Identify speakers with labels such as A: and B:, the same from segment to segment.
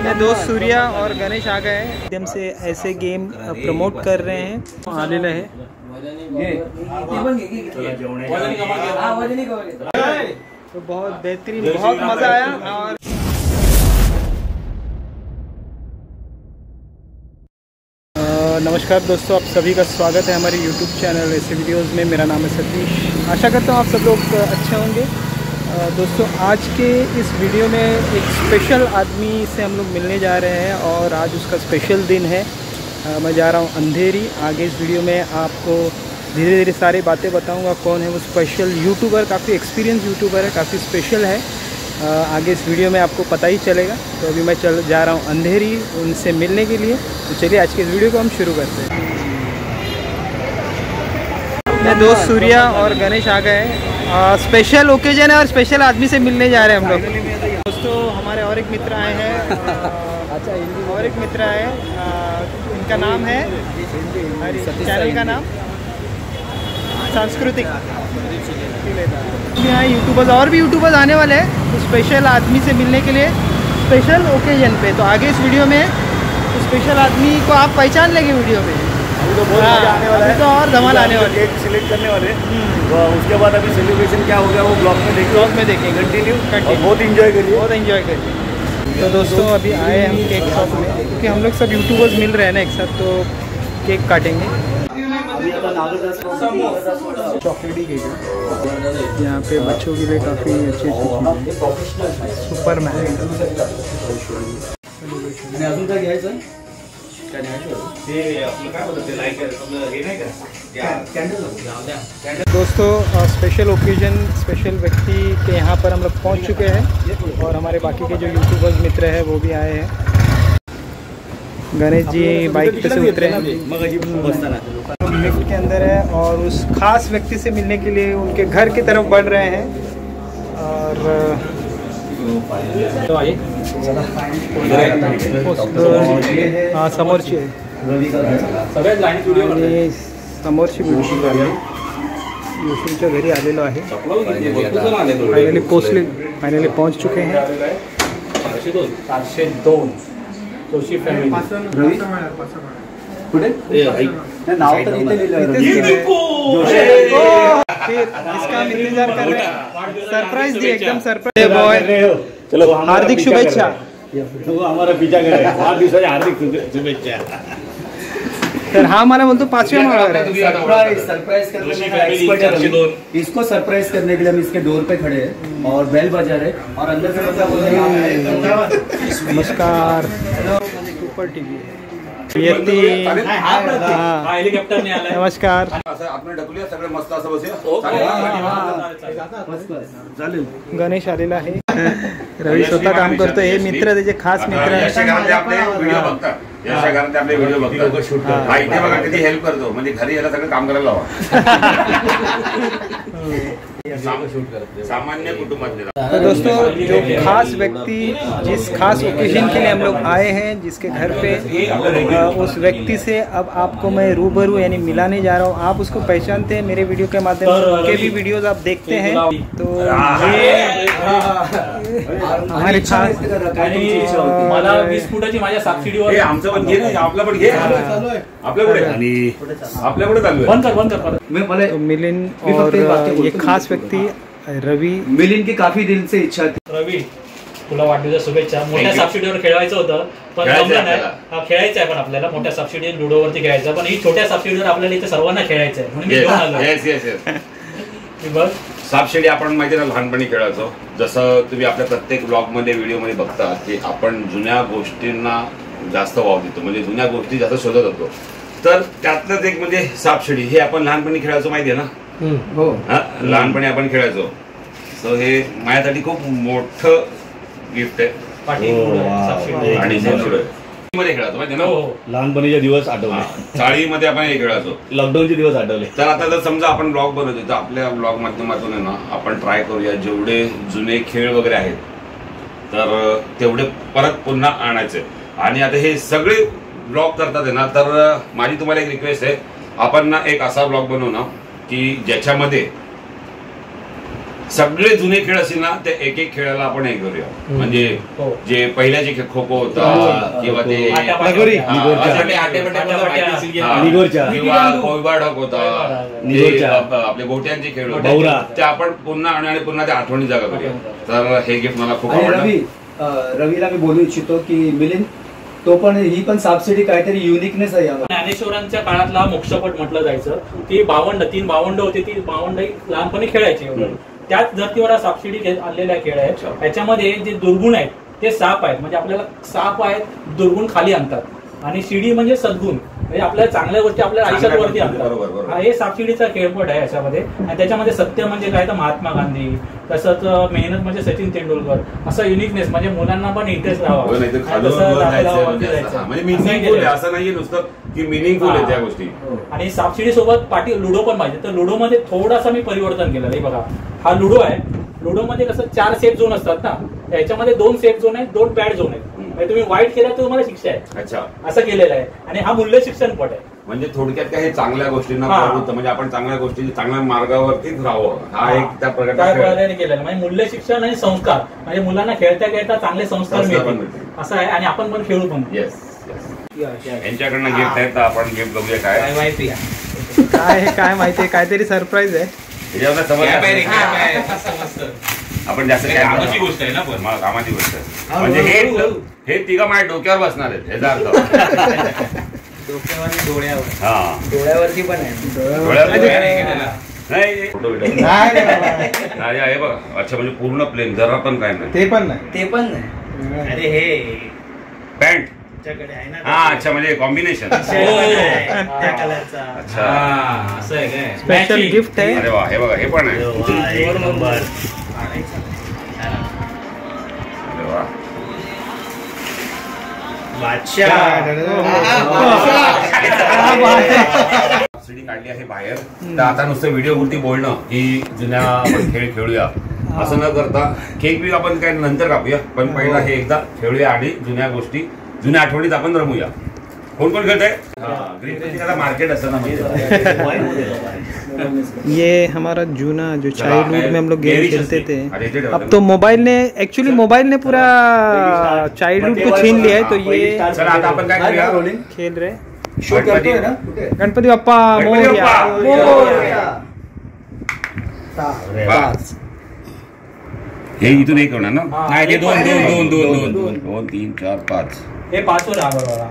A: मेरे दोस्त सूर्या और गणेश आ गए हैं, एकदम से ऐसे गेम प्रमोट कर रहे हैं। आलेला है तो बहुत बेहतरीन, बहुत मज़ा आया। और नमस्कार दोस्तों, आप सभी का स्वागत है हमारे YouTube चैनल ऐसे वीडियोज़ में। मेरा नाम है सतीश। आशा करता हूँ आप सब लोग अच्छे होंगे। दोस्तों आज के इस वीडियो में एक स्पेशल आदमी से हम लोग मिलने जा रहे हैं और आज उसका स्पेशल दिन है। मैं जा रहा हूँ अंधेरी। आगे इस वीडियो में आपको धीरे धीरे सारी बातें बताऊँगा। कौन है वो स्पेशल यूट्यूबर, काफ़ी एक्सपीरियंस यूट्यूबर है, काफ़ी स्पेशल है। आगे इस वीडियो में आपको पता ही चलेगा। तो अभी मैं जा रहा हूँ अंधेरी उनसे मिलने के लिए। तो चलिए आज के इस वीडियो को हम शुरू करते हैं। मेरे दोस्त सूर्या और गणेश आ गए हैं। स्पेशल ओकेजन है और स्पेशल आदमी से मिलने जा रहे हैं हम लोग। दोस्तों हमारे और एक मित्र आए हैं। अच्छा, और एक मित्र आए हैं, इनका नाम है, चैनल का नाम सांस्कृतिक। यहाँ यूट्यूबर्स और भी यूट्यूबर्स आने वाले हैं तो स्पेशल आदमी से मिलने के लिए स्पेशल ओकेजन पे। तो आगे इस वीडियो में स्पेशल आदमी को आप पहचान लेंगे वीडियो में।
B: तो बहुत मजा आने वाला है।
A: तो और धमाल आने वाले,
B: केक सिलेक्ट करने वाले। तो उसके बाद अभी सेलिब्रेशन क्या होगा वो ब्लॉग में देखेंगे। कंटिन्यू और बहुत एंजॉय करिए, बहुत एंजॉय करिए।
A: तो दोस्तों अभी आए हम केक शॉप में, क्योंकि हम लोग सब यूट्यूबर्स मिल रहे हैं ना एक साथ, तो केक काटेंगे। चॉकलेटी केक है यहाँ पे बच्चों के लिए, काफ़ी अच्छी सुपरमैन। दोस्तों स्पेशल ओकेजन, स्पेशल व्यक्ति के यहाँ पर हम लोग पहुँच चुके हैं और हमारे बाकी के जो यूट्यूबर्स मित्र हैं वो भी आए हैं। गणेश जी बाइक पे से उतरे हैं, लिफ्ट के अंदर है और उस खास व्यक्ति से मिलने के लिए उनके घर की तरफ बढ़ रहे हैं। और तो आइए, हाँ समोरची आहे, समोरची योशींच्या घरी आलेलो आहे। फायनली पहुंच चुके हैं।
C: 702 जोशी फॅमिली
B: नाव तर इथे लिहिलं।
A: फिर इसका हम इंतजार कर रहे हैं। सरप्राइज दिए, एकदम सरप्राइज बॉय।
B: चलो
A: हार्दिक शुभेच्छा।
B: तो हमारा पिझ्झा करे वाढदिवसाच्या हार्दिक शुभेच्छा।
A: तर हा मला बोलतो 5व्या माळ्यावर आहे।
B: सरप्राइज करने का एक्सपर्ट है। इसको सरप्राइज करने के लिए हम इसके डोर पे खड़े हैं और बेल बजा रहे और अंदर से बंदा बोल रहा है
A: नमस्कार, सुपर टीव्ही
C: हेलिकॉप्टर ने आला।
A: नमस्कार।
B: आपण ढकलूया सगळे मस्त असं बसूया।
A: गणेश आलेला आहे। रवी स्वतः काम करतो, हे मित्र त्याचे खास मित्र आहेत।
D: आपले व्हिडिओ बघतात, यशा घरात आपले व्हिडिओ बघतात। हा इथे बघा किती हेल्प करतो, म्हणजे घरी याला सगळं काम करायला लावा। सामान्य कुटुंबातले।
A: तो दोस्तों जो खास व्यक्ति जिस खास ओकेजन के लिए हम लोग आए हैं, जिसके घर पे, उस व्यक्ति से अब आपको मैं रूबरू यानी मिलाने जा रहा हूँ। आप उसको पहचानते हैं मेरे वीडियो के माध्यम से, उनके भी वीडियोस आप देखते हैं। तो ये हमारे खास
C: मला 20 फुटाची माझ्या सबसिडीवर
D: आमचं पण घे ना, आपलं पण घे, आपल्याकडे आणि आपल्याकडे चालू आहे।
C: बंद कर।
A: तो मिलिंद और ये खास व्यक्ति रवि।
B: मिलिंद की काफी दिन से इच्छा थी।
C: रवी तुला वाढदिवसाच्या शुभेच्छा। मोठ्या सबसिडीवर खेळायचं होतं पण जमलं नाही। हा खेळायचं आहे पण आपल्याला मोठ्या सबसिडी लुडोवरती खेळायचं, पण ही छोट्या सबसिडीवर आपल्याला इथे सर्वांना खेळायचं आहे म्हणून मी घेऊन आलो।
D: येस बघ, सापशिडी आपण माहिती ना लहानपणी खेळायचो। जसं तुम्ही आपल्या प्रत्येक ब्लॉग मध्ये, व्हिडिओ मध्ये बघता की आपण जुन्या गोष्टींना जास्त वाव देतो, म्हणजे जुन्या गोष्टी जास्त शोधत होतो। तर त्यातलंच एक म्हणजे सापशिडी, हे आपण लहानपणी खेळायचो, माहिती आहे ना?
A: हो,
D: लहानपणी आपण खेळायचो। सो हे माझ्यासाठी खूप मोठं गिफ्ट आहे। आणि मध्ये खेळायचो, माहिती ना?
B: लहानपणीचे दिवस आठवले,
D: चाळीमध्ये आपण हे खेळायचो,
B: लॉकडाऊनचे दिवस आठवले।
D: तर आता जर समजा आपण ब्लॉग बनवतो तर आपल्या ब्लॉग माध्यमातून आहे ना आपण ट्राय करूया जेवढे जुने खेळ वगैरे आहेत तर तेवढे परत पुन्हा आणायचे। आणि आता हे सगळे ब्लॉग करतात आहे ना, तर माझी तुम्हाला एक रिक्वेस्ट आहे, आपण ना एक असा ब्लॉग बनवू ना की ज्याच्यामध्ये सगळे जुने खेळ असतील ना ते एक एक खेळाला आपण हे करूया. म्हणजे जे पहिल्या जे खो खो होता किंवा ते कोयबाडक होता, आपले गोट्यांचे खेळ होते, ते आपण पुन्हा आणि पुन्हा त्या आठवणी जागा करूया. तर हे गिफ्ट मला खूप आवडलं.
B: रवीला मी बोलू इच्छितो की मिलिंद तो पण ही पण सबसिडी काहीतरी युनिकनेस आहे.
C: ज्ञानेश्वरांच्या काळातला मोक्षपट म्हटलं जायचं. ती 52 भावंड होती, ती 52 लहानपणी खेळायची. त्याच धर्तीवर सबसिडी आणलेल्या खेळ आहेत. याच्यामध्ये जे दुर्गुण आहेत ते साप आहेत, म्हणजे आपल्याला साप आहेत, दुर्गुण खाली आणतात. आणि शिडी म्हणजे सद्गुण, म्हणजे आपल्याला चांगल्या गोष्टी आपल्या आयुष्यात वरती आणतात. हे सबसिडीचा खेळपट आहे याच्यामध्ये. आणि त्याच्यामध्ये सत्य म्हणजे काय तर महात्मा गांधी, तसंच मेहनत म्हणजे सचिन तेंडुलकर, असं युनिकनेस म्हणजे मुलांना पण इंटरेस्ट राहावा. आणि सबसिडी सोबत पाठी लुडो पण पाहिजे. तर लुडो मध्ये थोडासा मी परिवर्तन केलं आहे. बघा हा लुडो आहे. लुडो मध्ये कसं 4 सेफ झोन असतात ना, याच्यामध्ये 2 सेफ झोन आहेत, 2 बॅड झोन आहेत. तुम्ही वाईट केला तर तुम्हाला शिक्षा आहे. अच्छा, असं केलेलं आहे. आणि हा मूल्य शिक्षण पट आहे.
D: म्हणजे थोडक्यात काय हे चांगल्या गोष्टींना प्रवृत्त, म्हणजे आपण चांगल्या गोष्टी चांगल्या मार्गावरतीच राहावं, हा एक त्या
C: प्रकारे केलेला. म्हणजे मूल्य शिक्षण आणि संस्कार, म्हणजे मुलांना खेळता खेळता चांगले संस्कार मिळतील असं आहे. आणि आपण पण खेळू पण.
D: यांच्याकडनं गिफ्ट आहे, तर आपण गिफ्ट बघूया काय
A: माहिती काय माहितीये, काहीतरी सरप्राईज आहे.
D: आपण जास्त कामाची गोष्ट आहे ना, पण कामाची गोष्ट आहे. म्हणजे हे तिघं माझ्या डोक्यावर बसणार आहेत, ह्याचा अर्थ
A: डोळ्यावरती पण आहे.
D: नाही आहे बघा. अच्छा, म्हणजे पूर्ण प्लेन, जरा पण काय नाही.
A: ते पण नाही.
C: अरे हे
D: पॅन्ट. हा, अच्छा, म्हणजे कॉम्बिनेशन. अच्छा,
C: असं आहे काय,
A: स्पेशल गिफ्ट आहे.
D: अरे वा, हे बघा, हे पण आहे. सबसिडी काढली आहे बाहेर. तर आता नुसतं व्हिडिओ वरती बोलणं की जुन्या आपण खेळ खेळूया असं न करता, केक बी आपण काय नंतर कापूया, पण पहिला हे एकदा खेळूया आणि जुन्या गोष्टी, जुन्या आठवणीत आपण रमूया. कोण कोण खेळत आहे? मार्केट असतं ना.
A: ये हमारा जूना जो चाइल्डहुड में हम लोग गेम खेलते थे, अब तो मोबाइल ने एक्चुअली मोबाइल ने पूरा चाइल्डहुड को छीन लिया है. तो ये
D: चला आता आपण काय करूया,
A: खेल रहे गणपति बाप्पा मोरया.
D: हे इथून एक होणार ना? नाही, ते 2 3 4 5.
C: हे 5 वर आला.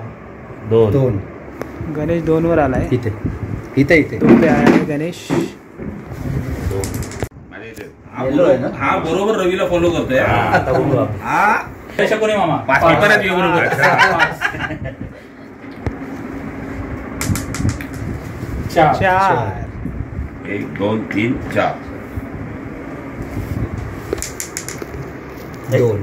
A: 2 गणेश 2 वर आलाय.
B: इथे इथे इथे
A: 2 पे आया है गणेश.
E: हा बरोबर रवीला फॉलो करतोय.
C: हा कोणी मामा
E: 5 पेपरात येऊ बरोबर.
A: 4
D: 1 2 3 4.
B: 2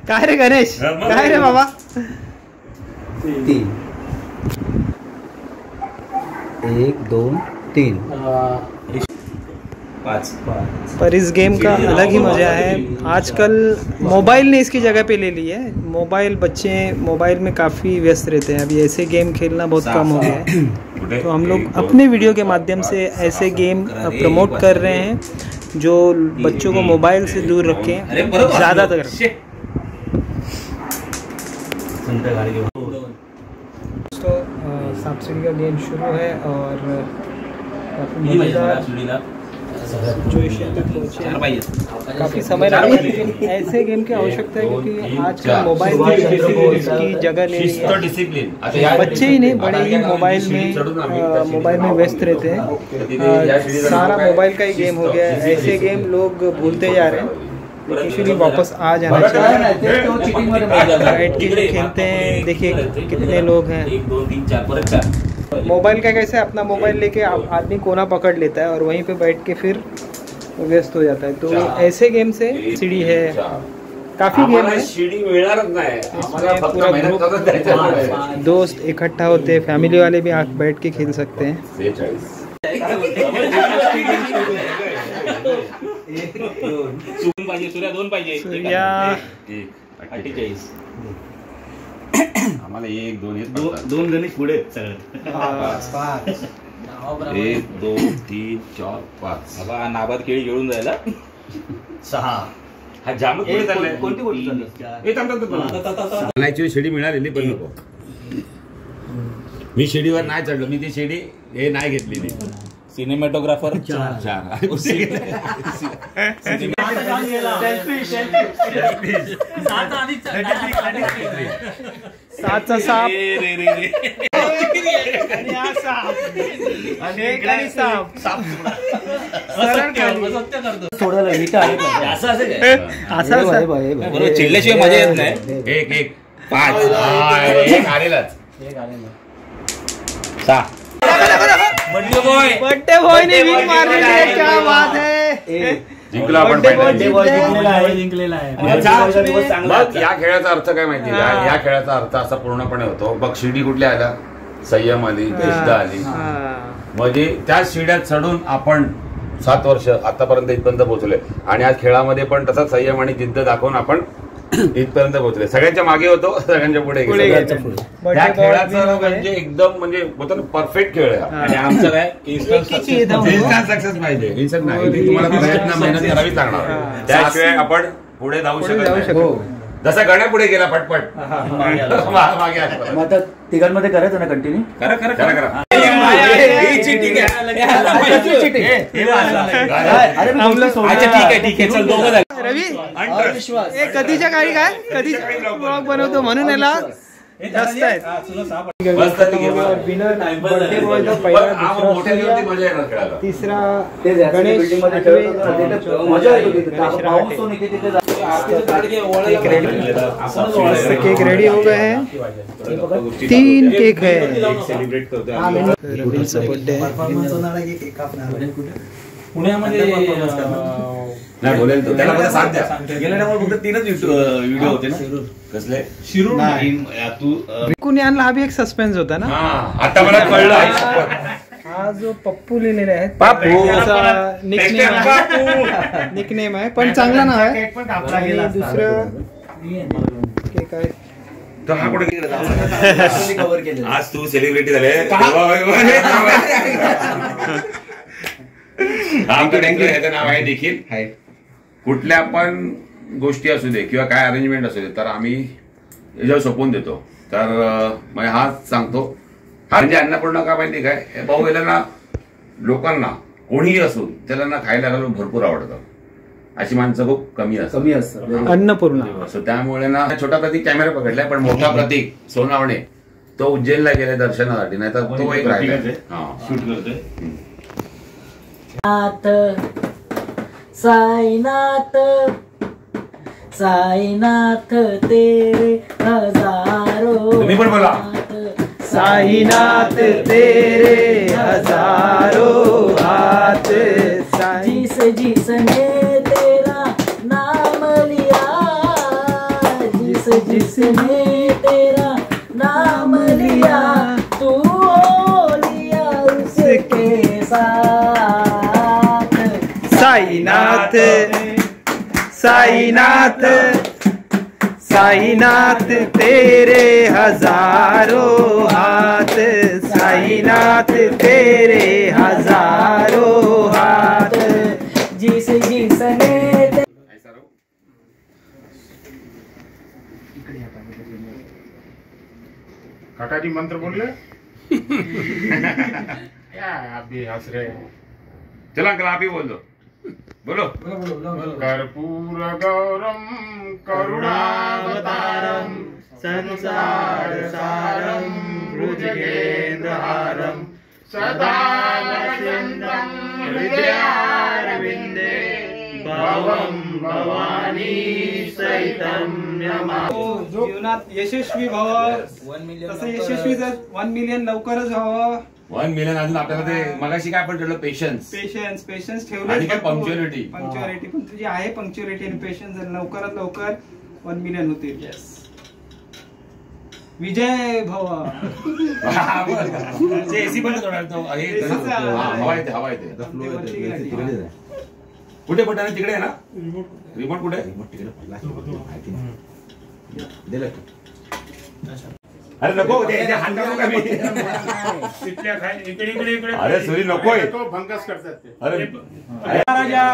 A: काय रे गणेश, काय रे बाबा.
B: 3 1 2 3 5.
A: पर इस गेम का अलग ही मज़ा है. आजकल मोबाइल ने इसकी जगह पे ले ली है. मोबाइल, बच्चे मोबाइल में काफ़ी व्यस्त रहते हैं. अभी ऐसे गेम खेलना बहुत कम हो गया है. तो हम लोग अपने वीडियो के माध्यम से ऐसे गेम प्रमोट कर रहे हैं जो बच्चों को मोबाइल से दूर रखें ज़्यादातर. तो सबसिडी का गेम शुरू है और काफ़ी मज़ेदार सिचुएशन तक पहुँचे. काफ़ी समय लगा, लेकिन ऐसे गेम की आवश्यकता है क्योंकि आजकल मोबाइल की जगह ले रही है.
D: डिसिप्लिन
A: बच्चे ही नहीं, बड़े ही मोबाइल में व्यस्त रहते हैं. सारा मोबाइल का ही गेम हो गया है. ऐसे गेम लोग भूलते जा रहे हैं. एक्चुअली वापस आ जाना चाहिए. बैठ के खेलते हैं. देखिए कितने लोग हैं.
C: 1 2 3 4 परत 4.
A: मोबाइल का कैसे, अपना मोबाइल लेके आदमी कोना पकड़ लेता है और वहीं पे बैठ के फिर व्यस्त हो जाता है. तो ऐसे गेम से सीढ़ी है, काफी गेम है.
D: सीढ़ी मिळणारच नाही.
A: पूरा ग्रुप दोस्त इकट्ठा होते हैं, फैमिली वाले भी आके बैठ के खेल सकते हैं.
C: 2 पाहिजे.
A: सूर्या
C: 48.
D: आम्हाला 1 2
E: 2 गणेश पुढे सगळं.
A: 5
D: 1 2 3 4 5
E: बाबा नाबाद केळी घेऊन जायला
B: 6
D: हा जाम
B: कोणती गोष्ट
D: मला ऍक्च्युअली शिडी मिळालेली पण नको मी शिडीवर नाही चढलो मी ती शिडी हे नाही घेतलेली
E: सिनेमॅटोग्राफर
D: 4
A: सातचा साप
B: थोडं
E: बरोबर चिडल्याशिवाय मजा येत नाही.
D: 1 1 5 एक आलेलाच 6
A: बर्थडे बॉय ने विन मारलेली आहे. क्या बात है.
D: जिंकलो आपण
A: जिंकलेला आहे.
D: मग या खेळाचा अर्थ काय माहिती का या खेळाचा अर्थ असा पूर्णपणे होतो बघ शिडी कुठल्या आल्या संयम आली इष्ट आली म्हणजे त्या शिड्यात चढून आपण 7 वर्ष आतापर्यंत इथपर्यंत पोहोचले आणि आज खेळामध्ये पण तसा संयम आणि जिद्द दाखवून आपण इथपर्यंत पोहोचले. सगळ्यांच्या मागे होतो सगळ्यांच्या पुढे त्या खेळाचं म्हणजे एकदम म्हणजे होतं ना परफेक्ट खेळ आहे.
E: आणि आमचं काय
D: इन्स्टंट सक्सेस पाहिजे इन्स्टंट नाही तुम्हाला प्रयत्न मेहनत करावीच लागणार त्याशिवाय आपण पुढे जाऊ शकत नाही. जसा गण्या पुढे गेला पटपट मागे
B: मग आता तिघांमध्ये करायचं ना कंटिन्यू
E: करा ठीक आहे चल दोघं झाले.
A: रवी कधीच्या काळी काय कधी ब्लॉग बनवतो म्हणून याला जास्त आहेत. बर्थडे बॉय जो पहिला दुसरा तिसरा गणेश केक रेडी हो गए हैं. 3 केक है.
C: पुण्यामध्ये
D: नाही बोलेल तो त्याला मला साथ द्या
E: गेल्या टायमाला फक्त 3च व्हिडिओ होते ना कसले शिरूर तू
A: कुणी आणला हा बी एक सस्पेन्स होता ना.
D: आता मला कळलं
A: हा जो पप्पू लिहिलेला आहे
D: पापू
A: निकनेम आहे पण चांगला नाव आहे. आणि दुसरं केक आहे
D: तो हा कुठे
B: कव्हर केलं
D: आज तू सेलिब्रिटी झाले ह्याचं नाव आहे देखील कुठल्या पण गोष्टी असू दे किंवा काय अरेंजमेंट असू दे तर आम्ही याच्यावर सोपवून देतो. तर म्हणजे हाच सांगतो हा म्हणजे अन्नपूर्णा का माहिती काय भाऊ याला ना लोकांना कोणीही असू त्याला ना खायला घालून भरपूर आवडतं. अशी माणसं खूप कमी असतात
A: अन्नपूर्णा.
D: सो त्यामुळे ना छोटा प्रतीक कॅमेरा पकडलाय पण मोठा प्रतीक सोनावणे तो उज्जैनला गेलाय दर्शनासाठी नाही तर तो एक राहिलाय
E: शूट करतोय.
F: साईनाथ साईनाथ तेरे हजारों
D: तुम्ही पण बोला.
A: साईनाथ तेरे हजारों हाथ.
F: जिस जिसने तेरा नाम लिया जिस जिसने तेरा नाम लिया तू हो लिया उसके साथ.
A: साईनाथ साईनाथ साईनाथ तेरे हजारों हाथ. साईनाथ तेरे हजारों हाथ.
F: जिस जिसने
G: खटारी मंत्र बोलले अभी हंस रहे.
D: चला अंकल आप ही बोल दो. बोलो.
G: कर्पूर गौरम करुणावतारम संसार सारम भुजगेन्द्रहारम सदा नश्यन्तं हृदयारविन्दे भवं भवानी सहितं
A: जीवनात यशस्वी व्हावं तसं यशस्वी 1 मिलियन लवकरच व्हावं.
D: 1 मिलियन अजून आपल्याला ते मगाशी काय आपण ठेवलं पेशन्स
A: पेशन्स ठेवले
D: आणि काय पंक्च्युअलिटी
A: पण तुझी आहे पंक्च्युअलिटी आणि पेशन्स लवकरात लवकर 1 मिलियन होतील. विजय भव.
D: एसी पण हवा येते कुठे बटन तिकडे आहे ना रिमोट कुठे अरे नको हात नको का मी अरे सुरी नकोय
G: भंगस करतात ते.
D: अरे
A: महाराजा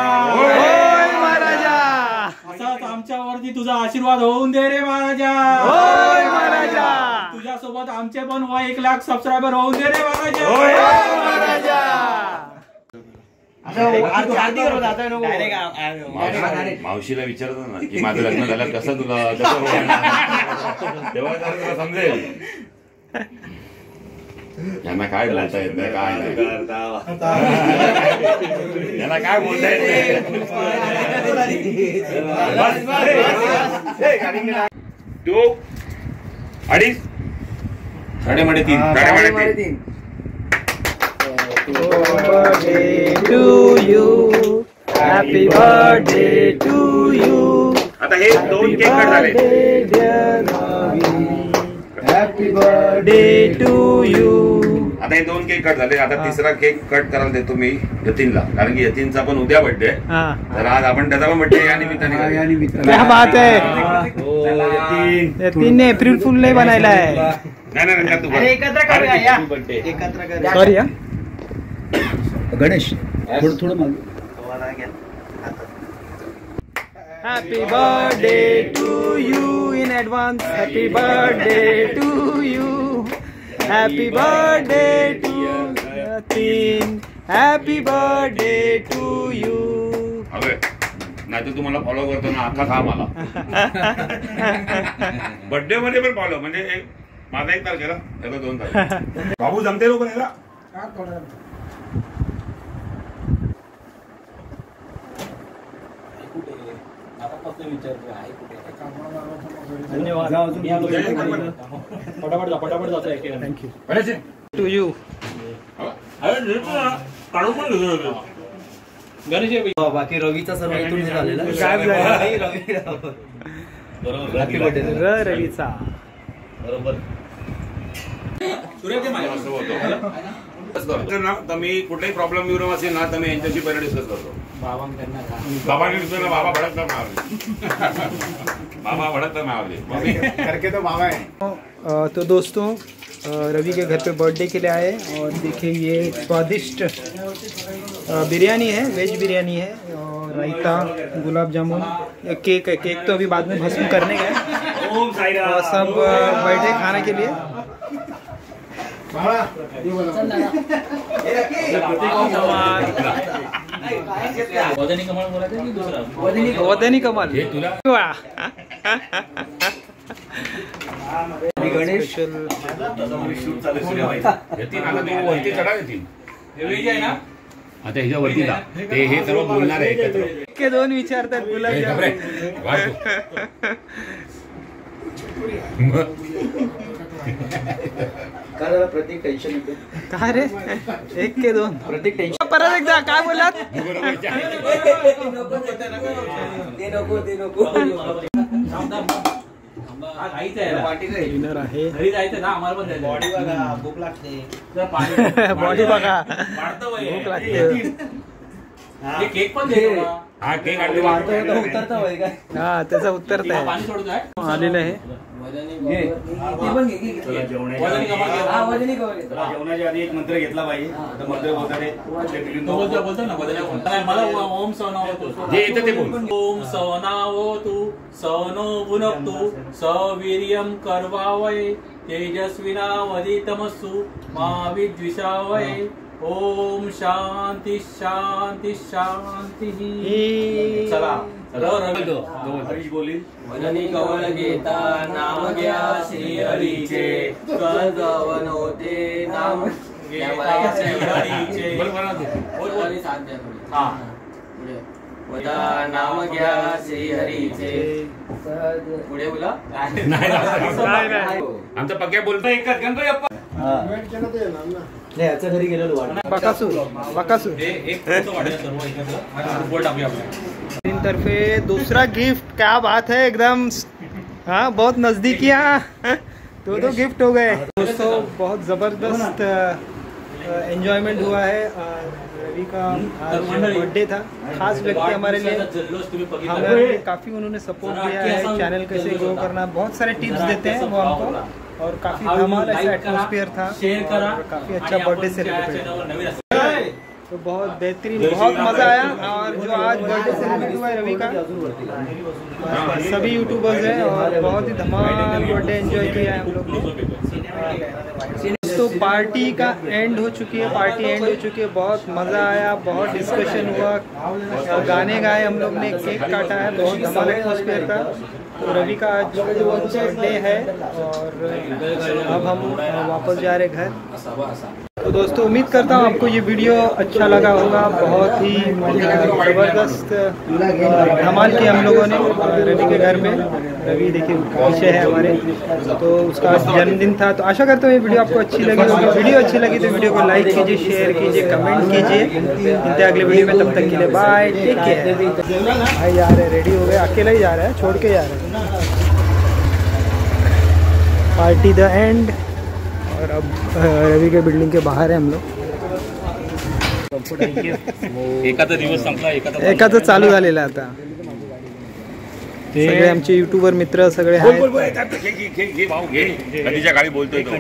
C: असाच आमच्यावरती तुझा आशीर्वाद होऊन दे रे महाराजा.
A: होय महाराजा.
C: तुझ्यासोबत आमचे पण 1 लाख सबस्क्रायबर होऊन दे रे महाराजा.
A: होय महाराजा.
D: मावशीला विचारतो ना की माझं लग्न झालं कसं तुला तेव्हा तुला समजेल यांना काय बोलता येत नाही काय यांना काय बोलता येत नाही. 2 2.5 3.5
A: birthday to you, happy birthday to you.
D: आता हे 2 केक कट झाले.
A: Happy birthday to you.
D: आता हे 2 केक कट झाले. आता तिसरा केक कट करायला देतो मी यतीनला, कारण की यतीनचा पण उद्या बर्थडे. तर आज आपण त्याचा पण बर्थडे या निमित्ताने.
A: क्या बात है. यतीन ने एप्रिल फुल नाही बनायला आहे.
D: नाही तू
B: एकत्र करूया.
A: सॉरी हा
B: गणेश थोडं मागे.
A: Happy birthday to you in advance. Happy birthday to you. Happy birthday to Yatin. Happy birthday to you.
D: अबे नाही तर तुम्हाला फॉलो करतो ना अख्खा खा मला. बर्थडे मध्ये पण फॉलो म्हणजे माझा 1 तारखेला त्याचा 2 तारखेला. बाबू जमते लोक नाही का.
C: फटाफट जातो.
A: Thänk you. To you.
C: Ganesh
B: बाकी रवीचा सर्व इथून झालेला.
A: गायब झाला. रवीचा
B: बरोबर.
D: तर मी कुठलाही प्रॉब्लेम येऊन असेल ना तर मी यांच्याशी पहिला डिस्कस करतो. बाबांनी डिस्कस बाबा भडक तर मावले
G: करके तो बाबा है.
A: तो दोस्तों रवि के घर पे बर्थडे के लिए आए और देखिए ये स्वादिष्ट बिरयानी है, वेज बिरयानी है और रायता, गुलाब जामुन, केक है. केक तो अभी बाद में भस्म करने गए और सब बैठे खाने के लिए.
C: वदनी कमल बोलायचं की दुसरा
A: वदनी कमाल.
B: गणेश
D: आता ह्याच्यावरती ते हे सर्व बोलणार आहे एकत्र.
A: के 2 विचारतात गुलाब जामुन.
B: काय प्रत्येक टेन्शन येते.
A: काय रे 1 के 2
B: प्रत्येक टेन्शन.
A: परत एकदा काय बोलात.
B: ते नको
A: डिनर आहे.
C: घरी जायचं ना आम्हाला पण जायचं.
B: बॉडी बघा भूक लागते.
A: बॉडी बघा
C: वाढतं वय.
A: भूक लागते.
C: हे केक पण देतो का?
D: हा केक आणले
B: उतरता वय काय.
A: हा त्याचा उत्तर
C: हा, पाणी सोडत आहे
A: आलेलं आहे.
C: वदनी कमल घे.
E: जेवणाच्या आधी एक मंत्र घेतला पाहिजे. आता मंत्र वगैरे
C: तो बोलतो ना वदनी कोणता. मला ओम सवनावतु
D: जे येतं ते बोल.
C: ओम सवनावतु सवनो भुनक्तु सवीर्यं कर्वावय तेजस्विनावदितमस्सु मा विद्विषावय. ओम शांती शांती शांती. चला
E: हरीश बोलील.
F: वदनी कवळ घेता नाम घ्या श्री हरीचे कर्जवन होते नाम
C: घेता श्री हरीचे.
F: हा पुढे वदा नाम घ्या श्री हरीचे. पुढे बोला.
D: आमचा पक्या बोलतो एकच गणपती बाप्पा.
B: नाही याच्या घरी गेलेलो वाटत.
A: बकासूर
C: एक फोटो काढूया सर्व एकत्र. बोर्ड टाकूया आपल्या.
A: तरफे दूसरा गिफ्ट. क्या बात है एकदम. हाँ बहुत नजदीकियाँ. 2 गिफ्ट हो गए दोस्तों. बहुत ज़बरदस्त एंजॉयमेंट हुआ है रवि का आज बर्थडे था, खास व्यक्ति हमारे लिए, हमें काफ़ी उन्होंने सपोर्ट दिया है, चैनल कैसे ग्रो करना, बहुत सारे टिप्स देते हैं वो हमको, और काफ़ी धमाल ऐसा एटमॉस्फेयर था, काफ़ी अच्छा बर्थडे सेलिब्रेट, तो बहुत बेहतरीन, बहुत मज़ा आया। और जो आज बर्थडे सेलिब्रेट हुआ है रवि का, सभी यूट्यूबर्स हैं और बहुत ही धमाल बर्थडे एंजॉय किया है हम लोग ने। तो पार्टी का एंड हो चुकी है, बहुत मज़ा आया, बहुत डिस्कशन हुआ, गाने गाए हम लोग ने, केक काटा है, बहुत धमाल एटमॉस्फेयर था। तो रवि का आज बर्थडे है और अब हम वापस जा रहे घर। तो दोस्तों उम्मीद करता हूँ आपको ये वीडियो अच्छा लगा होगा, बहुत ही ज़बरदस्त धमाल किया हम लोगों ने रवि के घर में। रवि देखिए पीछे है हमारे, तो उसका जन्मदिन था। तो आशा करता हूँ ये वीडियो आपको अच्छी लगी होगी, वीडियो अच्छी लगी तो वीडियो को लाइक कीजिए, शेयर कीजिए, कमेंट कीजिए। मिलते हैं अगले वीडियो में, तब तक के लिए बाय, टेक केयर। भाई जा रहे, रेडी हो गए, अकेला ही जा रहा है, छोड़ के जा रहे हैं। पार्टी द एंड, और अब रवि के बिल्डिंग के बाहर है हम लोग।
C: एकाचा दिवस संपला,
A: एकाचा चालू झालेला आता, सगळे आमचे युट्यूबर मित्र सगळे आहेत।
D: कधीच्या काळी बोलतोय तो.